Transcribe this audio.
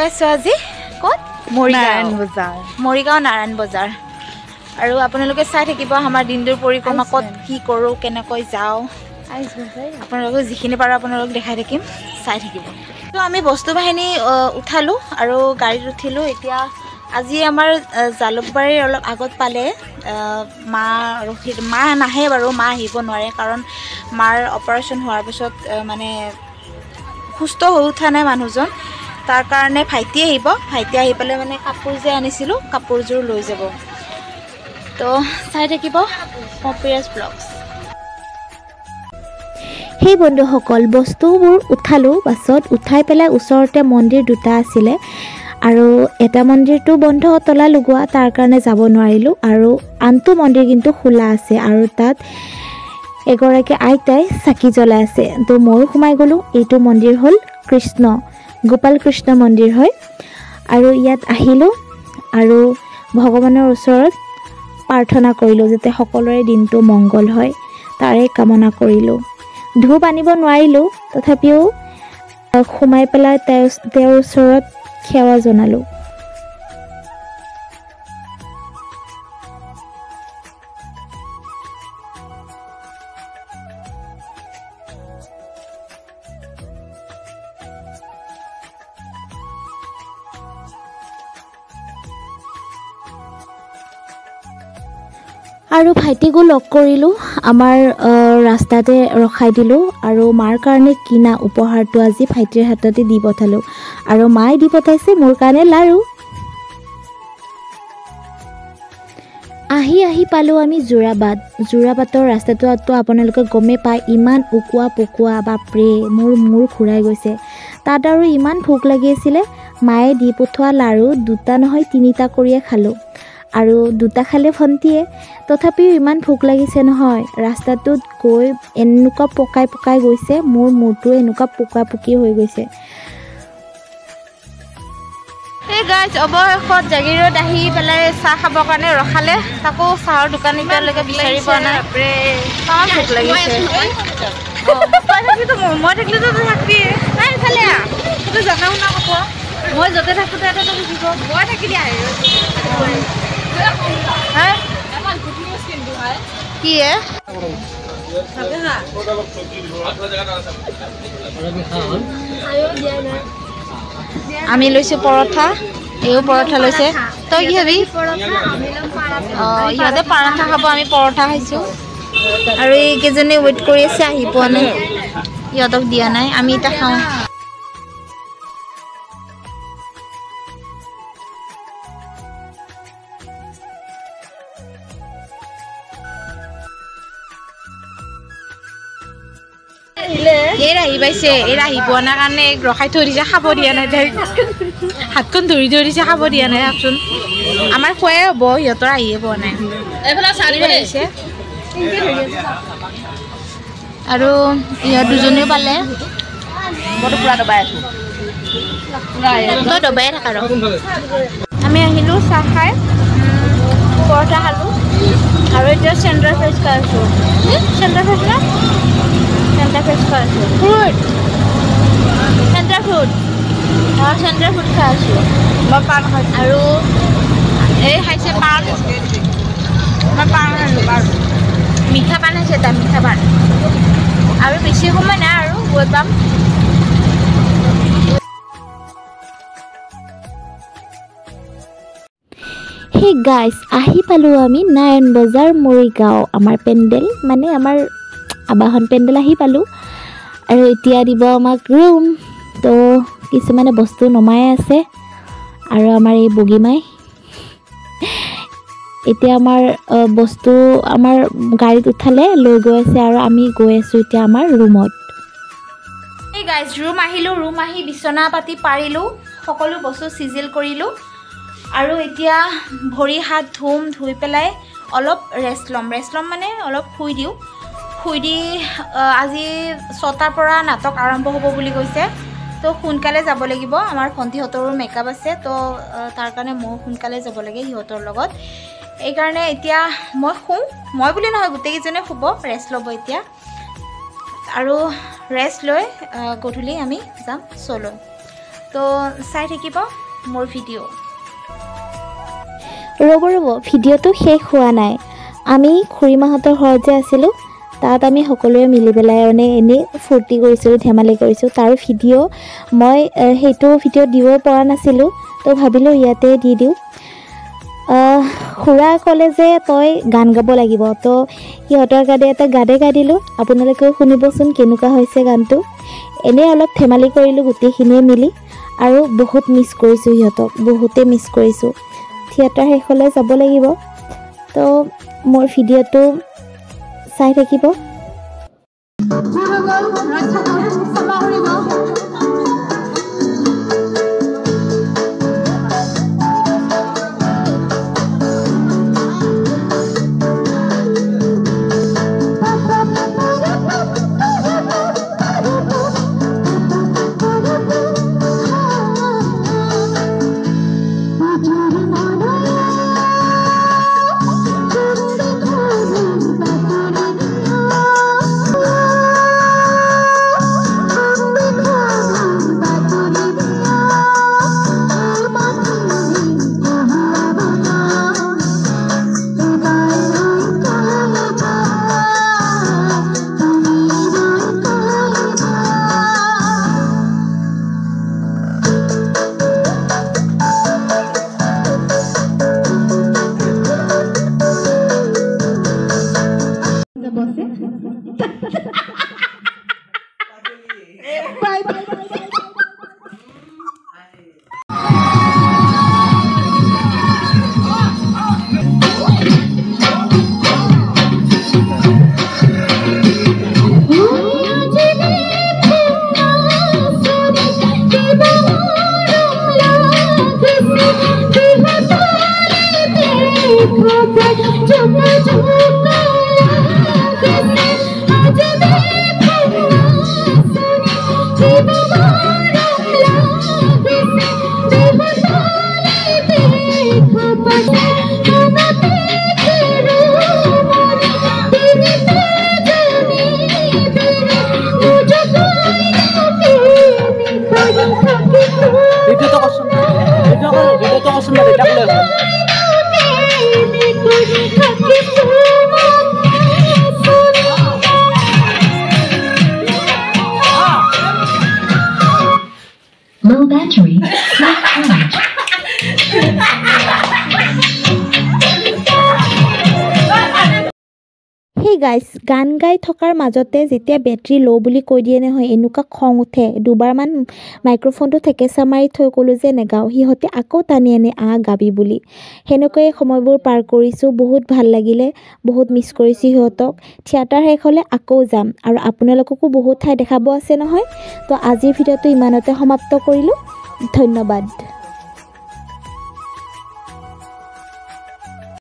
আছোঁ আজি ক'ত মৰিগাঁও নাৰায়ণ বজাৰ আৰু আপোনালোকে চাই থাকিব আমাৰ দিনটোৰ পৰিক্ৰমা ক'ত কি কৰোঁ কেনেকৈ যাওঁ আপোনালোকক যিখিনি পাৰোঁ আপোনালোকক দেখাই থাকিম চাই থাকিব তো আমি বস্তু বাহিনী উঠালোঁ আৰু গাড়ীত উঠিলোঁ এতিয়া আজি আমাৰ জালুকবাৰীৰ অলপ আগত পালে মা নাহে বাৰু মা আহিব নোৱাৰে কাৰণ মাৰ অপাৰেশ্যন হোৱাৰ পিছত মানে সুস্থ হৈ উঠা নাই মানুহজন তাৰ কাৰণে ভাইটি আহিব ভাইটি আহি পেলাই মানে কাপোৰ যে আনিছিলোঁ কাপোৰযোৰ লৈ যাব তো চাই থাকিব পপিয়াছ ব্লগছ সেই বন্ধুসকল বস্তুবোৰ উঠালোঁ বাছত উঠাই পেলাই ওচৰতে মন্দিৰ দুটা আছিলে আৰু এটা মন্দিৰটো বন্ধ তলা লগোৱা তাৰ কাৰণে যাব নোৱাৰিলোঁ আৰু আনটো মন্দিৰ কিন্তু খোলা আছে আৰু তাত এগৰাকী আইতাই চাকি জ্বলাই আছে তো ময়ো সোমাই গ'লোঁ এইটো মন্দিৰ হ'ল গোপাল কৃষ্ণ মন্দিৰ হয় আৰু ইয়াত আহিলোঁ আৰু ভগৱানৰ ওচৰত প্ৰাৰ্থনা কৰিলোঁ যাতে সকলোৰে দিনটো মংগল হয় তাৰে কামনা কৰিলোঁ ধূপ আনিব নোৱাৰিলোঁ তথাপিও সোমাই পেলাই তেওঁৰ ওচৰত সেৱা জনালোঁ আৰু ভাইটিকো লগ কৰিলোঁ আমাৰ ৰাস্তাতে ৰখাই দিলোঁ আৰু মাৰ কাৰণে কিনা উপহাৰটো আজি ভাইটিৰ হাততে দি পঠালোঁ আৰু মায়ে দি পঠাইছে মোৰ কাৰণে লাৰু আহি পালোঁ আমি যোৰাবাটৰ ৰাস্তাটো আপোনালোকে গমেই পায় ইমান উকোৱা পকোৱা বাপৰে মোৰ ঘূৰাই গৈছে তাত আৰু ইমান ভোক লাগি আছিলে মায়ে দি পঠোৱা লাৰু দুটা নহয় তিনিটা কৰিয়ে খালোঁ আৰু দুটা খালে ভণ্টিয়ে তথাপিও ইমান ভোক লাগিছে নহয় ৰাস্তাটোত গৈ এনেকুৱা পকাই গৈছে মোৰ মূৰটো এনেকুৱা পকি হৈ গৈছে এই গাইজ অৱশেষত জাগিৰোড আহি পেলাই চাহ খাবৰ কাৰণে ৰখালে তাকো চাহৰ দোকান এতিয়ালৈকে বিচাৰি পোৱা নাই তামাম ভোক লাগিছে মই থাকিলেতো থাকিবি নাই ইফালে সেইটো জনা শুনা হ'ব মই য'তে থাকোঁ তাতে থাকিব মই থাকিলে কি আমি লৈছোঁ পৰঠা এইও পৰঠা লৈছে তই কি খাবি ইহঁতে পৰঠা খাব আমি পৰঠা খাইছোঁ আৰু এইকেইজনী ৱেইট কৰি আছে আহি পোৱা নাই ইহঁতক দিয়া নাই আমি এতিয়া খাওঁ এৰা আহি পাইছে এৰা আহি পোৱা নাই কাৰণে ৰখাই থৈ দিছে খাব দিয়া নাই হাতখন ধৰি দিছে খাব দিয়া নাই ভাবচোন আমাৰ খোৱাই হ'ব সিহঁতৰ আহিয়ে পোৱা নাই আহিছে আৰু ইহঁত দুজনীও পালে মইতো পুৰা দবাই আছোঁ তই দবাই থাকা ৰ আমি আহিলোঁ চাহ খাই পৰঠা খালোঁ আৰু এতিয়া চেণ্টাৰ ফ্ৰেছ খাই আছোঁ চেণ্টাৰ ফ্ৰেছ না চেণ্টাৰ ফ্ৰেছ খাই আছোঁ ফ্ৰুট চেণ্টাৰ ফ্ৰুট খাই আছোঁ মই পাণ খাইছোঁ আৰু এই খাইছে পাণ মই পাণ খাইছোঁ পাণ মিঠা পাণ আছে তাত মিঠা পাণ আৰু বেছি সময় নাই আৰু গৈ পাম হে গাইজ আহি পালোঁ আমি নাৰায়ণ বজাৰ মৰিগাঁও আমাৰ পেণ্ডেল মানে আমাৰ আবাহন পেণ্ডেল আহি পালোঁ আৰু এতিয়া দিব আমাক ৰুম তো কিছুমানে বস্তু নমাই আছে আৰু আমাৰ এই বগীমাই এতিয়া আমাৰ বস্তু আমাৰ গাড়ীত উঠালে লৈ গৈ আছে আৰু আমি গৈ আছোঁ এতিয়া আমাৰ ৰুমত এই গাইজ ৰুম আহিলোঁ ৰুম আহি বিচনা পাতি পাৰিলোঁ সকলো বস্তু চিজিল কৰিলোঁ আৰু এতিয়া ভৰি হাত ধুই পেলাই অলপ ৰেষ্ট ল'ম মানে অলপ শুই দিওঁ শুই দি আজি 6টাৰ পৰা নাটক আৰম্ভ হ'ব বুলি কৈছে তো সোনকালে যাব লাগিব আমাৰ ভণ্টিহঁতৰো মেকআপ আছে তো তাৰ কাৰণে মই সোনকালে যাব লাগে সিহঁতৰ লগত এইকাৰণে এতিয়া মই বুলি নহয় গোটেইকেইজনে শুব ৰেষ্ট ল'ব এতিয়া আৰু ৰেষ্ট লৈ গধূলি আমি যাম চলৈ তো চাই থাকিব মোৰ ভিডিঅ'। ৰ'ব ভিডিঅ'টো শেষ হোৱা নাই। আমি খুৰীমাহঁতৰ ঘৰত যে আছিলোঁ তাত আমি সকলোৱে মিলি পেলাই মানে এনেই ফূৰ্তি কৰিছিলোঁ, ধেমালি কৰিছোঁ। তাৰ ভিডিঅ' মই সেইটো ভিডিঅ' দিব পৰা নাছিলোঁ, তো ভাবিলোঁ ইয়াতে দি দিওঁ। খুৰা ক'লে যে তই গান গাব লাগিব, তো সিহঁতৰ কাৰণে এটা গানে গাই দিলোঁ। আপোনালোকেও শুনিবচোন কেনেকুৱা হৈছে গানটো। এনেই অলপ ধেমালি কৰিলোঁ গোটেইখিনিয়ে মিলি, আৰু বহুত মিছ কৰিছোঁ সিহঁতক, বহুতেই মিছ কৰিছোঁ। থিয়েটাৰ শেষলৈ যাব লাগিব, তো মোৰ ভিডিঅ'টো চাই থাকিব। Low battery, not charge. Hey guys, গান গাই থকাৰ মাজতে যেতিয়া বেটাৰী ল' বুলি কৈ দিয়ে নহয়, এনেকুৱা খং উঠে। দুবাৰমান মাইক্ৰফোনটো থেকেচা মাৰি থৈ ক'লোঁ যে নেগাওঁ, সিহঁতে আকৌ টানি আনে গাবি বুলি। সেনেকৈয়ে সময়বোৰ পাৰ কৰিছোঁ। বহুত ভাল লাগিলে, বহুত মিছ কৰিছোঁ সিহঁতক। থিয়েটাৰ শেষ হ'লে আকৌ যাম, আৰু আপোনালোককো বহুত ঠাই দেখাব আছে নহয়। তো আজিৰ ভিডিঅ'টো ইমানতে সমাপ্ত কৰিলোঁ। ধন্যবাদ।